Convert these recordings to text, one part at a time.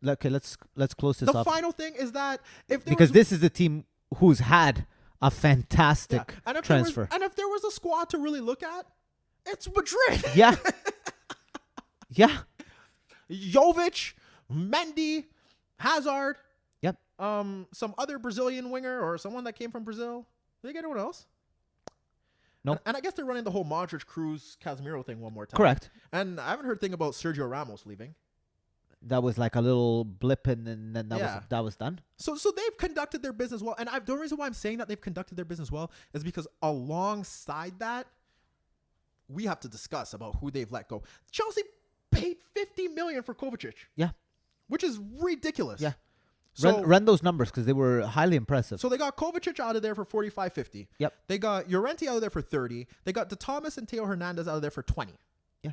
Okay, let's close this The up. final thing is that if there Because was, this is the team who's had a fantastic and if transfer. if there was a squad to really look at, it's Madrid. Yeah. Yeah. Jovic, Mendy, Hazard. Yep. Some other Brazilian winger or someone that came from Brazil. Did they get anyone else? No. And I guess they're running the whole Modric, Cruz, Casemiro thing one more time. Correct. And I haven't heard a thing about Sergio Ramos leaving. That was like a little blip, and then Yeah. that was done. So they've conducted their business well. And the reason why I'm saying that they've conducted their business well is because alongside that, we have to discuss about who they've let go. Chelsea paid $50 million for Kovacic. Yeah. Which is ridiculous. Yeah. So, Run those numbers because they were highly impressive. so they got Kovacic out of there for $45.50. Yep. They got Llorente out of there for $30. They got De Thomas and Theo Hernandez out of there for $20. Yeah.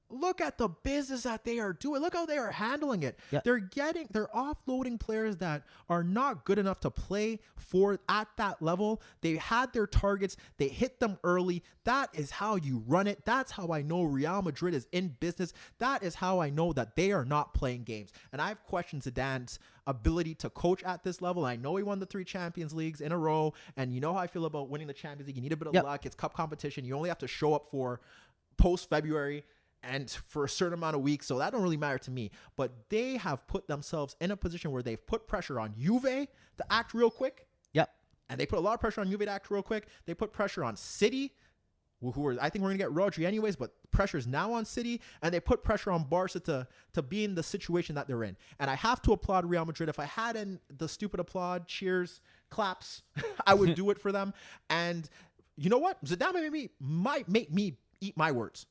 Look at the business that they are doing. Look how they are handling it. Yeah. They're offloading players that are not good enough to play for at that level. They had their targets. They hit them early. That is how you run it. That's how I know Real Madrid is in business. That is how I know that they are not playing games. And I've questioned Zidane's ability to coach at this level. I know he won the 3 Champions Leagues in a row, and you know how I feel about winning the Champions League. You need a bit of luck. It's cup competition. You only have to show up for post-February and for a certain amount of weeks, so that don't really matter to me. But they have put themselves in a position where they've put pressure on Juve to act real quick. Yep. And they put a lot of pressure on Juve to act real quick. They put pressure on City, who are, I think we're going to get Rodri anyways, but pressure is now on City. And they put pressure on Barca to be in the situation that they're in. And I have to applaud Real Madrid. If I had the stupid applaud, cheers, claps, I would do it for them. And you know what? Zidane might make me eat my words.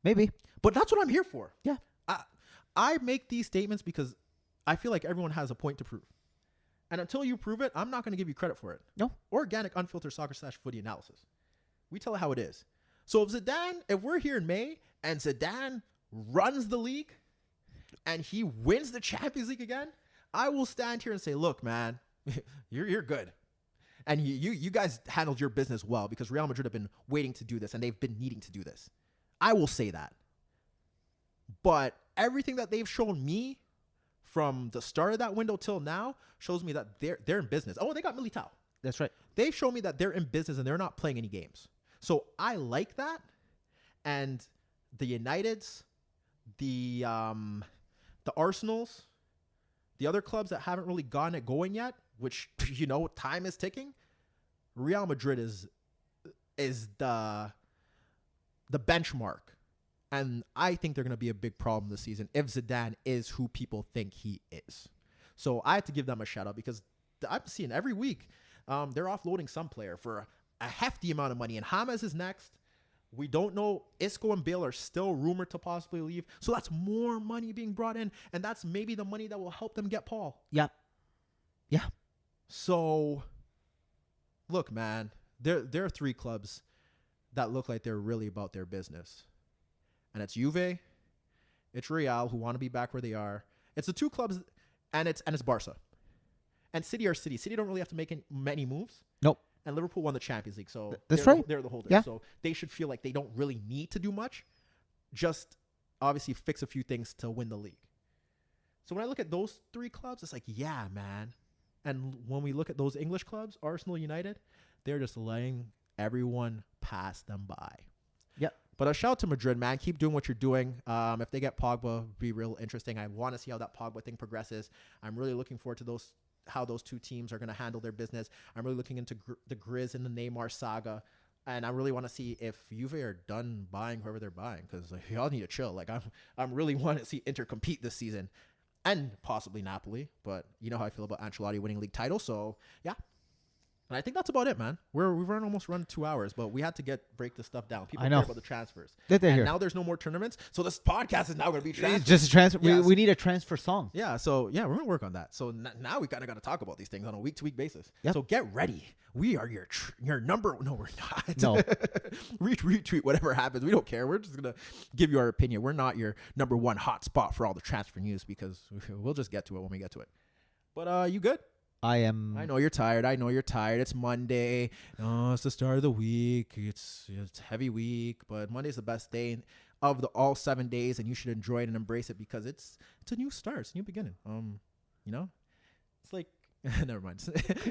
Maybe. But that's what I'm here for. Yeah. I make these statements because I feel like everyone has a point to prove. And until you prove it, I'm not going to give you credit for it. No. Organic, unfiltered soccer/footy analysis. We tell it how it is. So if we're here in May and Zidane runs the league and he wins the Champions League again, I will stand here and say, look, man, you're good. And you guys handled your business well because Real Madrid have been waiting to do this and they've been needing to do this. I will say that. But everything that they've shown me from the start of that window till now shows me that they're in business. Oh, they got Militao. That's right. They've shown me that they're in business and they're not playing any games. So I like that. And the Uniteds, the Arsenals, the other clubs that haven't really gotten it going yet, which, you know, time is ticking. Real Madrid is the benchmark. And I think they're going to be a big problem this season if Zidane is who people think he is. So I have to give them a shout out because I'm seeing every week they're offloading some player for a hefty amount of money. And James is next. We don't know. Isco and Bale are still rumored to possibly leave. So that's more money being brought in. And that's maybe the money that will help them get Paul. Yeah. Yeah. So, look, man, there are 3 clubs that look like they're really about their business. And it's Juve, it's Real, who want to be back where they are. It's the 2 clubs, and it's Barca. And City are City. City don't really have to make many moves. Nope. And Liverpool won the Champions League, so that's right. They're the holders. Yeah. So they should feel like they don't really need to do much. Just obviously fix a few things to win the league. So when I look at those 3 clubs, it's like, yeah, man. And when we look at those English clubs, Arsenal, United, they're just letting everyone pass them by. Yep. But a shout out to Madrid, man. Keep doing what you're doing. If they get Pogba, it'd be real interesting. I want to see how that Pogba thing progresses. I'm really looking forward to how those 2 teams are going to handle their business. I'm really looking into the Grizz and the Neymar saga. And I really want to see if Juve are done buying whoever they're buying because y'all need to chill. Like I'm really want to see Inter compete this season and possibly Napoli. But you know how I feel about Ancelotti winning league title. So, yeah. And I think that's about it, man. We've almost run 2 hours, but we had to break this stuff down. People care about the transfers. Now there's no more tournaments, so this podcast is now going to be transfers. It's just a transfer. Yeah, we need a transfer song. Yeah, so yeah, we're going to work on that. So now we kind of got to talk about these things on a week-to-week basis. Yep. So get ready. We are your number. No, we're not. No. Retweet whatever happens. We don't care. We're just going to give you our opinion. We're not your number 1 hot spot for all the transfer news because we'll just get to it when we get to it. But you good? I am. I know you're tired. It's Monday. Oh, it's the start of the week. It's a heavy week, but Monday's the best day of the all 7 days, and you should enjoy it and embrace it because it's a new start, it's a new beginning. It's like never mind.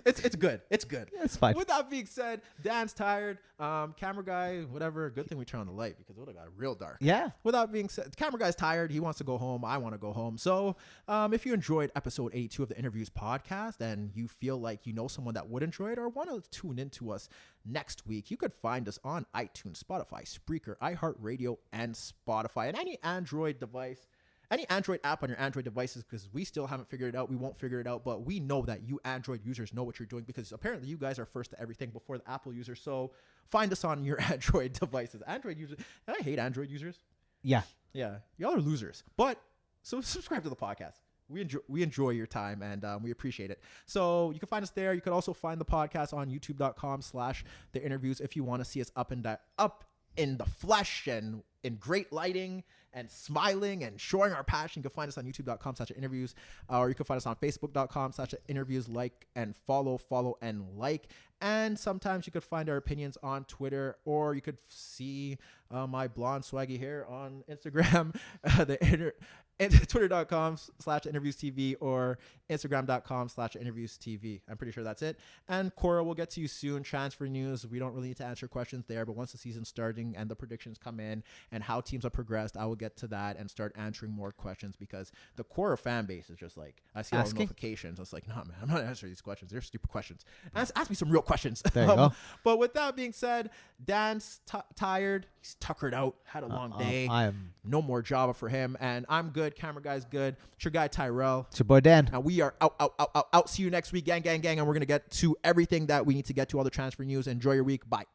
It's good. It's good. It's fine. With that being said, Dan's tired. Camera guy, whatever. Good thing we turned on the light because it would have got real dark. Yeah. With that being said, the camera guy's tired. He wants to go home. I want to go home. So if you enjoyed episode 82 of the InnerViews podcast and you feel like you know someone that would enjoy it or want to tune into us next week, you could find us on iTunes, Spotify, Spreaker, iHeartRadio, and Spotify. And any Android device, any Android app on your Android devices, because we still haven't figured it out. We won't figure it out, but we know that you Android users know what you're doing because apparently you guys are first to everything before the Apple users. So find us on your Android devices. Android users, I hate Android users. Yeah. Yeah, y'all are losers. But so subscribe to the podcast. We enjoy your time and we appreciate it. So you can find us there. You can also find the podcast on youtube.com/the InnerViews if you want to see us up in the flesh and in great lighting and smiling and showing our passion. You can find us on youtube.com/InnerViews, or you can find us on facebook.com/InnerViews. Like and follow and like. And sometimes you could find our opinions on Twitter, or you could see my blonde swaggy hair on Instagram, Twitter.com/InnerviewsTV or Instagram.com/InnerviewsTV. I'm pretty sure that's it. And Cora, we'll get to you soon. Transfer news. We don't really need to answer questions there, but once the season's starting and the predictions come in and how teams have progressed, I will get to that and start answering more questions because the Cora fan base is just like, I see all the notifications. It's like, no, man, I'm not answering these questions. They're stupid questions. Ask me some real questions. There you go. But with that being said, Dan's tired. He's tuckered out. Had a long day. No more Java for him. And I'm good. Camera guy's good. It's your guy, Tyrrell. It's your boy, Dan. And we are out. See you next week. Gang. And we're going to get to everything that we need to get to, all the transfer news. Enjoy your week. Bye.